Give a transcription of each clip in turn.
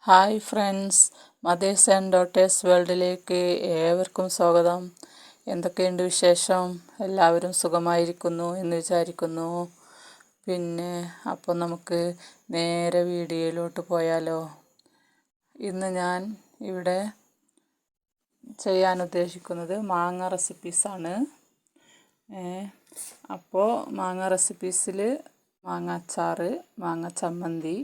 Hi friends, mothers and daughters വേൾഡിലേക്ക് ഏവർക്കും സ്വാഗതം. എന്തൊക്കെയുണ്ട് വിശേഷം? എല്ലാവരും സുഖമായിരിക്കുന്നു എന്ന് വിചാരിക്കുന്നു. അപ്പോൾ നമുക്ക് നേരെ വീഡിയോയിലോട്ട് പോയാലോ. ഇന്ന് ഞാൻ ഇവിടെ ചെയ്യാൻ ഉദ്ദേശിക്കുന്നത് മാങ്ങ റെസിപ്പീസാണ്. അപ്പോൾ മാങ്ങ റെസിപ്പീസിൽ മാങ്ങ അച്ചാർ, മാങ്ങ ചമ്മന്തി,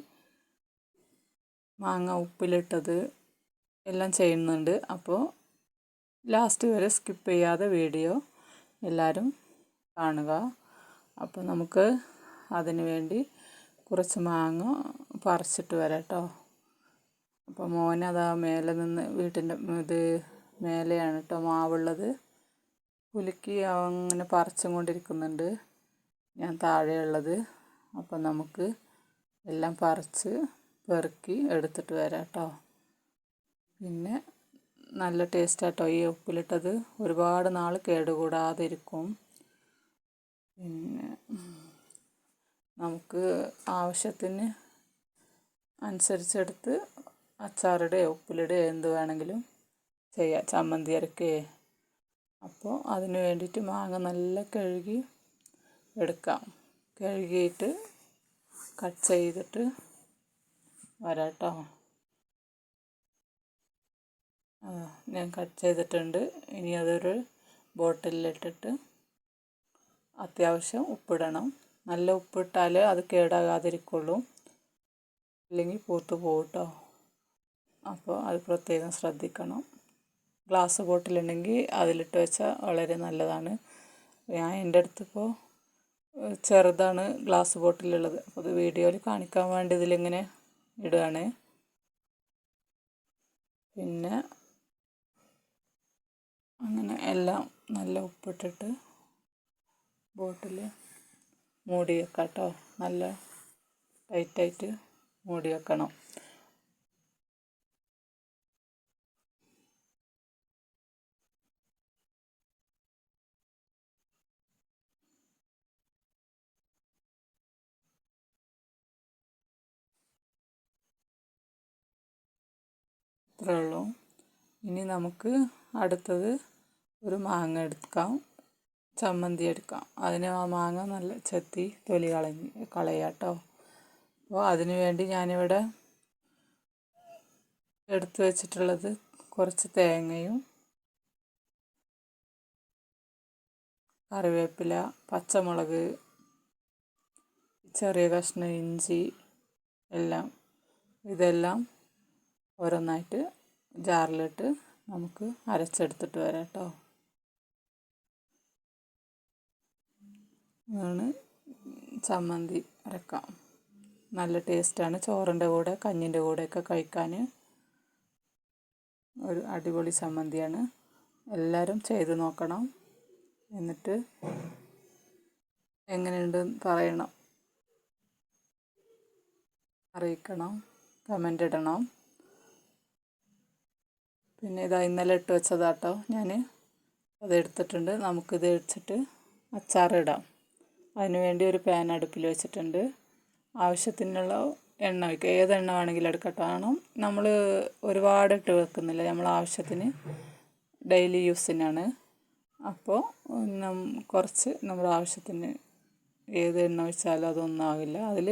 മാങ്ങ ഉപ്പിലിട്ടത് എല്ലാം ചെയ്യുന്നുണ്ട്. അപ്പോൾ ലാസ്റ്റ് വരെ സ്കിപ്പ് ചെയ്യാതെ വീഡിയോ എല്ലാവരും കാണുക. അപ്പോൾ നമുക്ക് അതിന് വേണ്ടി കുറച്ച് മാങ്ങ പറിച്ചിട്ട് വരാം കേട്ടോ. അപ്പോൾ മോനതാ മേലെ നിന്ന് വീട്ടിൻ്റെ മേലെയാണ് കേട്ടോ മാവുള്ളത്, കുലുക്കി അങ്ങനെ പറിച്ചും കൊണ്ടിരിക്കുന്നുണ്ട്. ഞാൻ താഴെയുള്ളത്. അപ്പോൾ നമുക്ക് എല്ലാം പറിച്ച് പെറുക്കി എടുത്തിട്ട് വരാം കേട്ടോ. പിന്നെ നല്ല ടേസ്റ്റാട്ടോ ഈ ഉപ്പിലിട്ടത്, ഒരുപാട് നാൾ കേടുകൂടാതെ ഇരിക്കും. പിന്നെ നമുക്ക് ആവശ്യത്തിന് അനുസരിച്ചെടുത്ത് അച്ചാറിടുകയോ ഉപ്പിലിടുകയോ എന്ത് വേണമെങ്കിലും ചെയ്യാം, ചമ്മന്തി അരക്കുകയോ. അപ്പോൾ അതിന് വേണ്ടിയിട്ട് മാങ്ങ നല്ല കഴുകി എടുക്കാം. കഴുകിയിട്ട് കട്ട് ചെയ്തിട്ട് വരാം കേട്ടോ. ഞാൻ കട്ട് ചെയ്തിട്ടുണ്ട്. ഇനി അതൊരു ബോട്ടിലിലിട്ടിട്ട് അത്യാവശ്യം ഉപ്പിടണം. നല്ല ഉപ്പിട്ടാൽ അത് കേടാകാതിരിക്കുള്ളൂ, ഇല്ലെങ്കിൽ പൂത്ത് പോകും കേട്ടോ. അപ്പോൾ അത് പ്രത്യേകം ശ്രദ്ധിക്കണം. ഗ്ലാസ് ബോട്ടിലുണ്ടെങ്കിൽ അതിലിട്ട് വെച്ചാൽ വളരെ നല്ലതാണ്. എൻ്റെ അടുത്തിപ്പോൾ ചെറുതാണ് ഗ്ലാസ് ബോട്ടിലുള്ളത്. അപ്പോൾ അത് വീഡിയോയിൽ കാണിക്കാൻ വേണ്ടി ഇതിലിങ്ങനെ ഇടുകയാണ്. പിന്നെ അങ്ങനെ എല്ലാം നല്ല ഉപ്പിട്ടിട്ട് ബോട്ടിൽ മൂടി വെക്കാം കേട്ടോ. നല്ല ടൈറ്റായിട്ട് മൂടി വെക്കണം. ഇത്രയേ ഉള്ളൂ. ഇനി നമുക്ക് അടുത്തത് ഒരു മാങ്ങ എടുക്കാം, ചമ്മന്തി എടുക്കാം. അതിന് ആ മാങ്ങ നല്ല ചെത്തി തൊലി കളയാം കേട്ടോ. അപ്പോൾ അതിന് വേണ്ടി ഞാനിവിടെ എടുത്തു വച്ചിട്ടുള്ളത് കുറച്ച് തേങ്ങയും കറിവേപ്പില, പച്ചമുളക്, ചെറിയ കഷ്ണം ഇഞ്ചി ഇതെല്ലാം ഓരോന്നായിട്ട് ജാറിലിട്ട് നമുക്ക് അരച്ചെടുത്തിട്ട് വരാം കേട്ടോ. ആണ് ചമ്മന്തി അരക്കാം. നല്ല ടേസ്റ്റാണ്. ചോറിൻ്റെ കൂടെ കഞ്ഞിൻ്റെ കൂടെയൊക്കെ കഴിക്കാൻ ഒരു അടിപൊളി ചമ്മന്തിയാണ്. എല്ലാവരും ചെയ്ത് നോക്കണം. എന്നിട്ട് എങ്ങനെയുണ്ടെന്ന് അറിയിക്കണം, കമൻ്റ് ഇടണം. പിന്നെ ഇതാ ഇന്നലെ ഇട്ട് വെച്ചതാട്ടോ ഞാൻ, അതെടുത്തിട്ടുണ്ട്. നമുക്കിത് വെച്ചിട്ട് അച്ചാറിടാം. അതിന് വേണ്ടി ഒരു പാൻ അടുപ്പിൽ വെച്ചിട്ടുണ്ട്. ആവശ്യത്തിനുള്ള എണ്ണ വയ്ക്കുക. ഏത് എണ്ണ വേണമെങ്കിലും എടുക്കട്ടോ. കാരണം നമ്മൾ ഒരുപാട് ഇട്ട് വെക്കുന്നില്ല, നമ്മൾ ആവശ്യത്തിന് ഡെയിലി യൂസിനാണ്. അപ്പോൾ കുറച്ച് നമ്മുടെ ആവശ്യത്തിന് ഏത് എണ്ണ വെച്ചാലും അതൊന്നും ആകില്ല. അതിൽ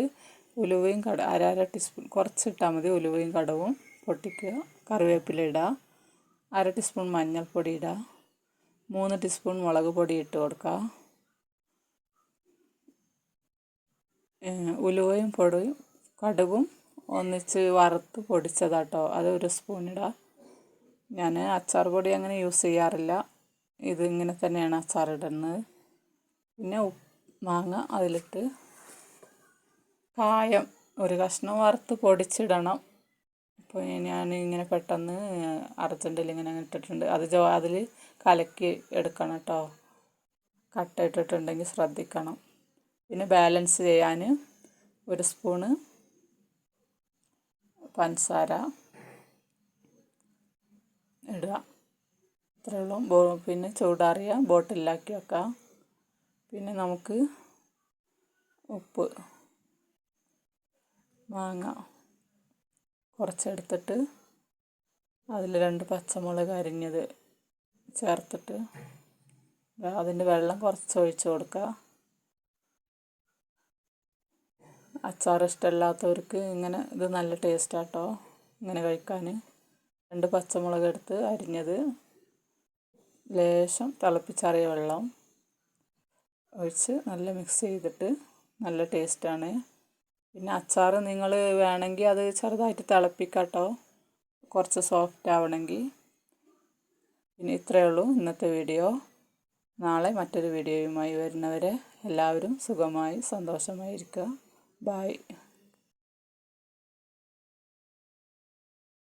ഉലുവയും അര ടീസ്പൂൺ കുറച്ചിട്ടാൽ മതി. ഉലുവയും കടുവും പൊട്ടിക്കുക, കറിവേപ്പില ഇടുക, 1/2 ടീസ്പൂൺ മഞ്ഞൾപ്പൊടി ഇടുക, 3 ടീസ്പൂൺ മുളക് പൊടി ഇട്ട് കൊടുക്കുക. ഉലുവയും പൊടിയും കടുകും ഒന്നിച്ച് വറുത്ത് പൊടിച്ചതാട്ടോ, അത് 1 സ്പൂൺ ഇടുക. ഞാൻ അച്ചാർ പൊടി അങ്ങനെ യൂസ് ചെയ്യാറില്ല, ഇതിങ്ങനെ തന്നെയാണ് അച്ചാറിടുന്നത്. പിന്നെ മാങ്ങ അതിലിട്ട് കായം 1 കഷ്ണം വറുത്ത് പൊടിച്ചിടണം. അപ്പോൾ ഞാൻ ഇങ്ങനെ പെട്ടെന്ന് അർജൻറ്റിൽ ഇങ്ങനെ ഇട്ടിട്ടുണ്ട്. അതിൽ കലക്കി എടുക്കണം കേട്ടോ. കട്ട ഇട്ടിട്ടുണ്ടെങ്കിൽ ശ്രദ്ധിക്കണം. പിന്നെ ബാലൻസ് ചെയ്യാൻ 1 സ്പൂണ് പഞ്ചസാര ഇടുക. ഇത്രയേ ഉള്ളൂ. പിന്നെ ചൂടാറിയ ബോട്ടിലാക്കി വെക്കാം. പിന്നെ നമുക്ക് ഉപ്പ്, മാങ്ങ കുറച്ചെടുത്തിട്ട് അതിൽ 2 പച്ചമുളക് അരിഞ്ഞത് ചേർത്തിട്ട് അതിൻ്റെ വെള്ളം കുറച്ച് ഒഴിച്ച് കൊടുക്കുക. അച്ചാർ ഇഷ്ടമില്ലാത്തവർക്ക് ഇങ്ങനെ ഇത് നല്ല ടേസ്റ്റാട്ടോ ഇങ്ങനെ കഴിക്കാൻ. 2 പച്ചമുളക് എടുത്ത് അരിഞ്ഞത്, ലേശം തിളപ്പിച്ചാറിയ വെള്ളം ഒഴിച്ച് നല്ല മിക്സ് ചെയ്തിട്ട് നല്ല ടേസ്റ്റാണ്. പിന്നെ അച്ചാർ നിങ്ങൾ വേണമെങ്കിൽ അത് ചെറുതായിട്ട് തിളപ്പിക്കാട്ടോ, കുറച്ച് സോഫ്റ്റ് ആവണമെങ്കിൽ. പിന്നെ ഇത്രയേ ഉള്ളൂ ഇന്നത്തെ വീഡിയോ. നാളെ മറ്റൊരു വീഡിയോയുമായി വരുന്നവരെ എല്ലാവരും സുഖമായി സന്തോഷമായിരിക്കുക. ബായ്.